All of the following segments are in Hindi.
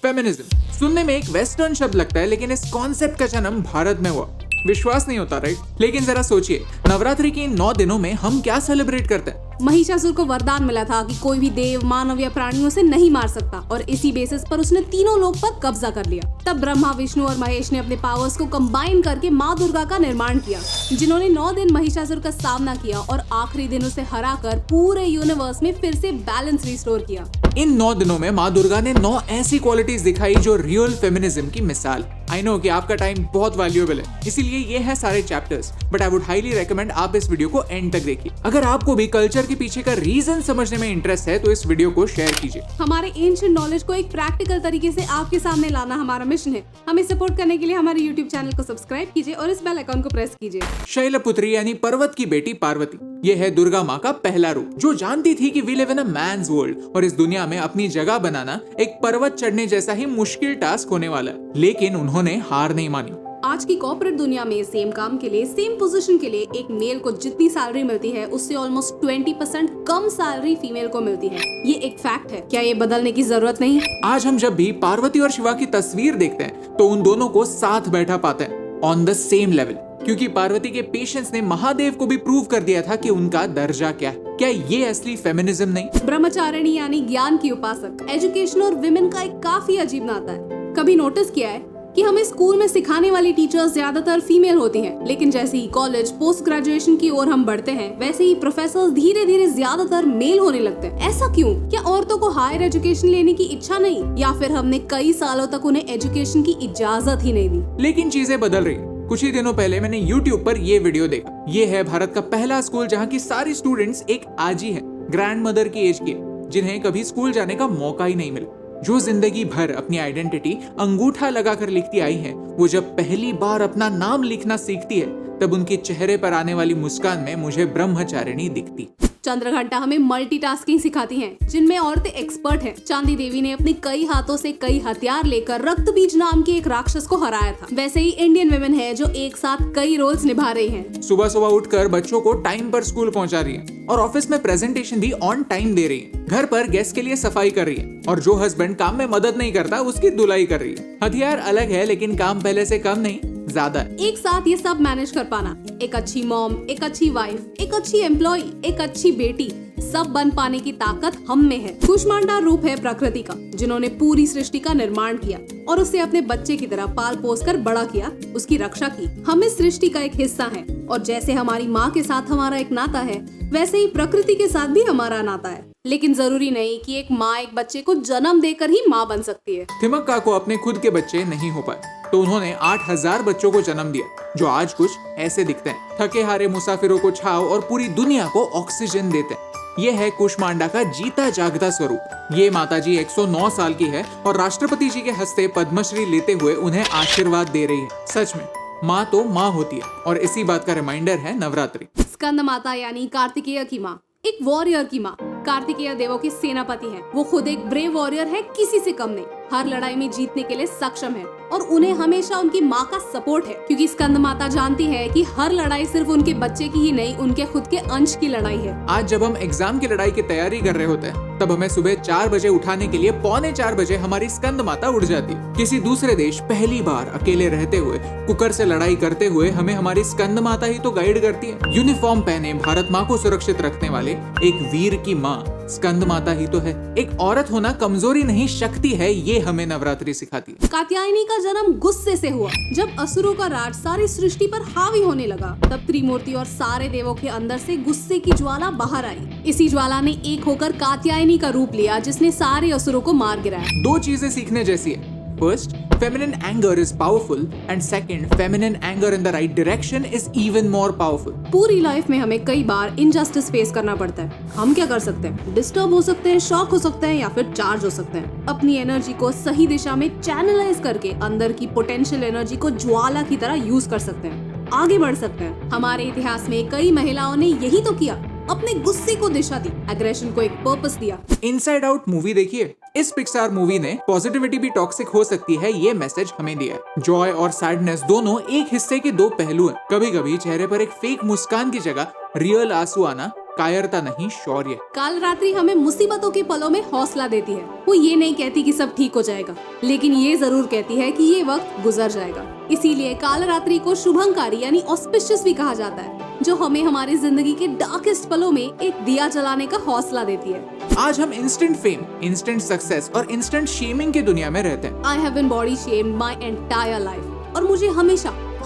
फेमिनिज्म सुनने में एक वेस्टर्न शब्द लगता है, लेकिन इस कॉन्सेप्ट का जन्म भारत में हुआ। विश्वास नहीं होता, राइट? लेकिन जरा सोचिए, नवरात्रि के इन 9 दिनों में हम क्या सेलिब्रेट करते हैं? महिषासुर को वरदान मिला था कि कोई भी देव, मानव या प्राणियों से नहीं मार सकता, और इसी बेसिस पर उसने तीनों लोक पर कब्जा कर लिया। तब ब्रह्मा, विष्णु और महेश ने अपने पावर्स को कंबाइन करके माँ दुर्गा का निर्माण किया, जिन्होंने 9 दिन महिषासुर का सामना किया और आखिरी दिन उसे हराकर पूरे यूनिवर्स में फिर से बैलेंस रिस्टोर किया। इन 9 दिनों में माँ दुर्गा ने 9 ऐसी क्वालिटीज दिखाई जो रियल फेमिनिज्म की मिसाल। आई नो कि आपका टाइम बहुत वैल्यूएबल है, इसीलिए ये है सारे chapters, but I would highly recommend आप इस वीडियो को एंड तक देखिए। अगर आपको भी कल्चर के पीछे का रीजन समझने में इंटरेस्ट है तो इस वीडियो को शेयर कीजिए। हमारे एंशिएंट नॉलेज को एक प्रैक्टिकल तरीके से आपके सामने लाना हमारा मिशन है। हमें सपोर्ट करने के लिए हमारे यूट्यूब चैनल को सब्सक्राइब कीजिए और इस बेल आइकन को प्रेस कीजिए। शैलपुत्री यानी पर्वत की बेटी पार्वती, ये है दुर्गा माँ का पहला रूप, जो जानती थी कि we live in a man's world और इस दुनिया में अपनी जगह बनाना एक पर्वत चढ़ने जैसा ही मुश्किल टास्क होने वाला है, लेकिन उन्होंने हार नहीं मानी। आज की कॉर्पोरेट दुनिया में सेम काम के लिए, सेम पोजीशन के लिए एक मेल को जितनी सैलरी मिलती है उससे ऑलमोस्ट 20% कम सैलरी फीमेल को मिलती है। ये एक फैक्ट है। क्या ये बदलने की जरूरत नहीं? आज हम जब भी पार्वती और शिवा की तस्वीर देखते हैं तो उन दोनों को साथ बैठा पाते हैं ऑन द सेम लेवल, क्योंकि पार्वती के पेशेंस ने महादेव को भी प्रूव कर दिया था कि उनका दर्जा क्या है। क्या ये असली फेमिनिज्म नहीं? ब्रह्मचारिणी यानी ज्ञान की उपासक, एजुकेशन और विमेन का एक काफी अजीब नाता है। कभी नोटिस किया है कि हमें स्कूल में सिखाने वाली टीचर्स ज्यादातर फीमेल होती हैं, लेकिन जैसे ही कॉलेज, पोस्ट ग्रेजुएशन की ओर हम बढ़ते हैं वैसे ही प्रोफेसर्स धीरे धीरे ज्यादातर मेल होने लगते हैं। ऐसा क्यों? क्या औरतों को हायर एजुकेशन लेने की इच्छा नहीं, या फिर हमने कई सालों तक उन्हें एजुकेशन की इजाजत ही नहीं दी? लेकिन चीजें बदल रही। कुछ ही दिनों पहले मैंने YouTube पर ये वीडियो देखा। ये है भारत का पहला स्कूल जहाँ की सारी स्टूडेंट्स एक आजी है, ग्रैंड मदर की एज की, जिन्हें कभी स्कूल जाने का मौका ही नहीं मिला, जो जिंदगी भर अपनी आइडेंटिटी अंगूठा लगाकर लिखती आई है। वो जब पहली बार अपना नाम लिखना सीखती है तब उनके चेहरे पर आने वाली मुस्कान में मुझे ब्रह्मचारिणी दिखती। चंद्रघंटा हमें मल्टीटास्किंग सिखाती हैं, जिनमें औरतें एक्सपर्ट हैं। चांदी देवी ने अपने कई हाथों से कई हथियार लेकर रक्तबीज नाम के एक राक्षस को हराया था। वैसे ही इंडियन वुमेन है जो एक साथ कई रोल्स निभा रही हैं। सुबह सुबह उठकर बच्चों को टाइम पर स्कूल पहुंचा रही है और ऑफिस में प्रेजेंटेशन भी ऑन टाइम दे रही है। घर पर गेस्ट के लिए सफाई कर रही है और जो हस्बैंड काम में मदद नहीं करता उसकी धुलाई कर रही है। हथियार अलग है लेकिन काम पहले से कम नहीं, ज्यादा है। एक साथ ये सब मैनेज कर पाना, एक अच्छी मॉम, एक अच्छी वाइफ, एक अच्छी एम्प्लॉय, एक अच्छी बेटी, सब बन पाने की ताकत हम में है। कुष्मांडा रूप है प्रकृति का, जिन्होंने पूरी सृष्टि का निर्माण किया और उसे अपने बच्चे की तरह पाल पोस कर बड़ा किया, उसकी रक्षा की। हम इस सृष्टि का एक हिस्सा हैं और जैसे हमारी माँ के साथ हमारा एक नाता है, वैसे ही प्रकृति के साथ भी हमारा नाता है। लेकिन जरूरी नहीं कि एक माँ एक बच्चे को जन्म देकर ही माँ बन सकती है। थिमक्का को अपने खुद के बच्चे नहीं हो पाए तो उन्होंने 8000 बच्चों को जन्म दिया, जो आज कुछ ऐसे दिखते हैं। थके हारे मुसाफिरों को छाव और पूरी दुनिया को ऑक्सीजन देते हैं। ये है कुष्मांडा का जीता जागता स्वरूप। ये माताजी 109 साल की है और राष्ट्रपति जी के हस्ते पद्मश्री लेते हुए उन्हें आशीर्वाद दे रही है। सच में माँ तो माँ होती है और इसी बात का रिमाइंडर है नवरात्रि। स्कंद माता यानी कार्तिकेय की माँ, एक वॉरियर की माँ। कार्तिकेय देवों के सेनापति हैं। वो खुद एक ब्रेव वॉरियर है, किसी से कम नहीं। हर लड़ाई में जीतने के लिए सक्षम है और उन्हें हमेशा उनकी माँ का सपोर्ट है, क्योंकि स्कंद माता जानती है कि हर लड़ाई सिर्फ उनके बच्चे की ही नहीं, उनके खुद के अंश की लड़ाई है। आज जब हम एग्जाम की लड़ाई की तैयारी कर रहे होते हैं तब हमें सुबह 4 बजे उठाने के लिए 3:45 बजे हमारी स्कंद माता उठ जाती है। किसी दूसरे देश पहली बार अकेले रहते हुए कुकर से लड़ाई करते हुए हमें हमारी स्कंद माता ही तो गाइड करती है। यूनिफॉर्म पहने भारत माँ को सुरक्षित रखने वाले एक वीर की माँ स्कंद माता ही तो है। एक औरत होना कमजोरी नहीं, शक्ति है, ये हमें नवरात्रि सिखाती है। कात्यायनी का जन्म गुस्से से हुआ। जब असुरों का राज सारी सृष्टि पर हावी होने लगा तब त्रिमूर्ति और सारे देवों के अंदर से गुस्से की ज्वाला बाहर आई। इसी ज्वाला ने एक होकर कात्यायनी का रूप लिया, जिसने सारे असुरों को मार गिराया। 2 चीजें सीखने जैसी है। First, feminine anger is powerful, and second, feminine anger in the right direction is even more powerful. पूरी लाइफ में हमें कई बार इनजस्टिस फेस करना पड़ता है। हम क्या कर सकते हैं? डिस्टर्ब हो सकते हैं, शॉक हो सकते हैं या फिर चार्ज हो सकते हैं। अपनी एनर्जी को सही दिशा में चैनलाइज करके अंदर की पोटेंशियल एनर्जी को ज्वाला की तरह यूज कर सकते हैं, आगे बढ़ सकते हैं। हमारे इतिहास में कई महिलाओं ने यही तो किया, अपने गुस्से को दिशा दी, एग्रेशन को एक पर्पस दिया। इनसाइड आउट मूवी देखिए। इस पिक्सार मूवी ने पॉजिटिविटी भी टॉक्सिक हो सकती है ये मैसेज हमें दिया है। जॉय और सैडनेस दोनों एक हिस्से के 2 पहलू हैं। कभी कभी चेहरे पर एक फेक मुस्कान की जगह रियल आंसू आना कायरता नहीं, शौर्य। काल रात्रि हमें मुसीबतों के पलों में हौसला देती है। वो ये नहीं कहती कि सब ठीक हो जाएगा, लेकिन ये जरूर कहती है कि ये वक्त गुजर जाएगा। इसीलिए काल रात्रि को शुभंकारी यानी ऑस्पिशियस भी कहा जाता है, जो हमें हमारी जिंदगी के डार्केस्ट पलों में एक दिया जलाने का हौसला देती है। आज हम इंस्टेंट फेम, इंस्टेंट सक्सेस और इंस्टेंट शेमिंग की दुनिया में रहते हैं। I have been body shamed my entire life, और मुझे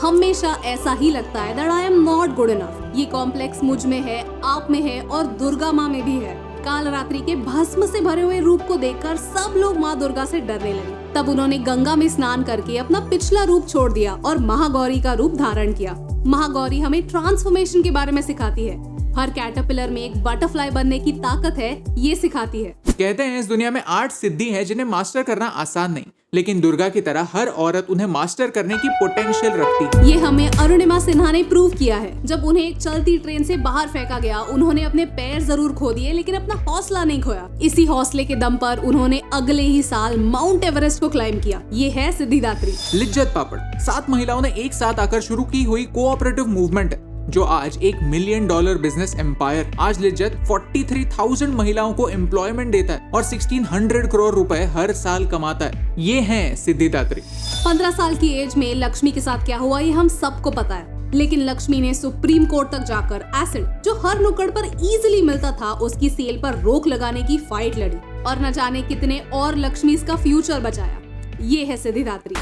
हमेशा ऐसा ही लगता है that I am not good enough. ये कॉम्प्लेक्स मुझ में है, आप में है और दुर्गा माँ में भी है। काल रात्रि के भस्म से भरे हुए रूप को देखकर सब लोग माँ दुर्गा से डरने लगे। तब उन्होंने गंगा में स्नान करके अपना पिछला रूप छोड़ दिया और महागौरी का रूप धारण किया। महागौरी हमें ट्रांसफॉर्मेशन के बारे में सिखाती है। हर कैटरपिलर में एक बटरफ्लाई बनने की ताकत है, ये सिखाती है। कहते हैं इस दुनिया में 8 सिद्धि है जिन्हें मास्टर करना आसान नहीं, लेकिन दुर्गा की तरह हर औरत उन्हें मास्टर करने की पोटेंशियल रखती है। ये हमें अरुणिमा सिन्हा ने प्रूव किया है। जब उन्हें एक चलती ट्रेन से बाहर फेंका गया, उन्होंने अपने पैर जरूर खो दिए, लेकिन अपना हौसला नहीं खोया। इसी हौसले के दम पर उन्होंने अगले ही साल माउंट एवरेस्ट को क्लाइम किया। ये है सिद्धिदात्री। लिज्जत पापड़ 7 महिलाओं ने एक साथ आकर शुरू की हुई कोऑपरेटिव मूवमेंट है, जो आज $1 मिलियन बिजनेस एम्पायर। आज लिज्जत 43,000 महिलाओं को एम्प्लॉयमेंट देता है और 1600 करोड़ रुपए हर साल कमाता है। ये हैं सिद्धिदात्री। 15 साल की एज में लक्ष्मी के साथ क्या हुआ ये हम सबको पता है, लेकिन लक्ष्मी ने सुप्रीम कोर्ट तक जाकर एसिड, जो हर नुक्कड़ पर इजीली मिलता था, उसकी सेल पर रोक लगाने की फाइट लड़ी और न जाने कितने और लक्ष्मी का फ्यूचर बचाया। ये है सिद्धिदात्री।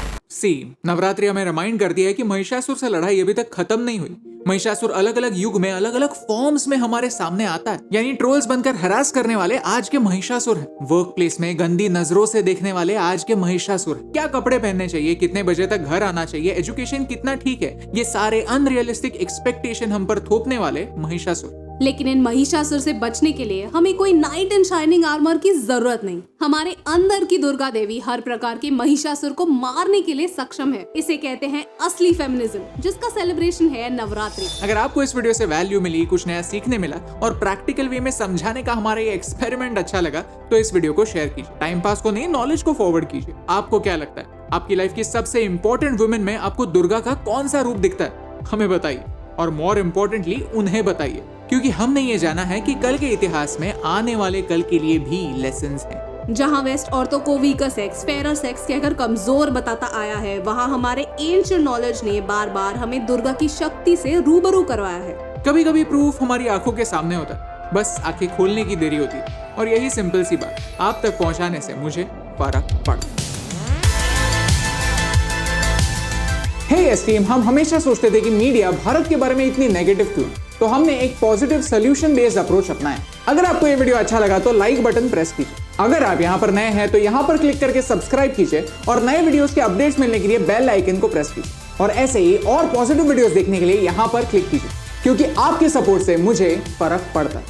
नवरात्रि हमें रिमाइंड करती है कि महिषासुर से लड़ाई अभी तक खत्म नहीं हुई। महिषासुर अलग अलग युग में अलग अलग फॉर्म्स में हमारे सामने आता है, यानी ट्रोल्स बनकर हरास करने वाले आज के महिषासुर हैं। वर्क प्लेस में गंदी नजरों से देखने वाले आज के महिषासुर हैं। क्या कपड़े पहनने चाहिए, कितने बजे तक घर आना चाहिए, एजुकेशन कितना ठीक है, ये सारे अनरियलिस्टिक एक्सपेक्टेशन हम पर थोपने वाले महिषासुर। लेकिन इन महिषासुर से बचने के लिए हमें कोई नाइट एंड शाइनिंग आर्मर की जरूरत नहीं। हमारे अंदर की दुर्गा देवी हर प्रकार के महिषासुर को मारने के लिए सक्षम है। इसे कहते हैं असली फेमिनिज्म, जिसका सेलिब्रेशन है नवरात्रि। अगर आपको इस वीडियो से वैल्यू मिली, कुछ नया सीखने मिला और प्रैक्टिकल वे में समझाने का हमारा ये एक्सपेरिमेंट अच्छा लगा, तो इस वीडियो को शेयर कीजिए। टाइम पास को नहीं, नॉलेज को फॉरवर्ड कीजिए। आपको क्या लगता है, आपकी लाइफ की सबसे इंपॉर्टेंट वुमेन में आपको दुर्गा का कौन सा रूप दिखता है? हमें बताइए, और मोर इम्पोर्टेंटली उन्हें बताइए, क्योंकि हमने ये जाना है कि कल के इतिहास में आने वाले कल के लिए भी लेसन्स हैं। जहाँ वेस्ट औरतों को वीकर सेक्स, फेरर सेक्स कहकर कमजोर बताता आया है, वहाँ हमारे एंशिएंट नॉलेज ने बार बार हमें दुर्गा की शक्ति से रूबरू करवाया है। कभी कभी प्रूफ हमारी आंखों के सामने होता है, बस आंखें खोलने की देरी होती है, और यही सिंपल सी बात आप तक पहुंचाने से मुझे फर्क पड़ता। हे एस्टीम, हम हमेशा सोचते थे कि मीडिया भारत के बारे में इतनी नेगेटिव क्यों, तो हमने एक पॉजिटिव सोल्यूशन बेस्ड अप्रोच अपनाया। अगर आपको ये वीडियो अच्छा लगा तो लाइक बटन प्रेस कीजिए। अगर आप यहाँ पर नए हैं तो यहाँ पर क्लिक करके सब्सक्राइब कीजिए और नए वीडियोस के अपडेट्स मिलने के लिए बेल आइकन को प्रेस कीजिए। और ऐसे ही और पॉजिटिव वीडियोस देखने के लिए यहाँ पर क्लिक कीजिए, क्योंकि आपके सपोर्ट से मुझे फर्क पड़ता है।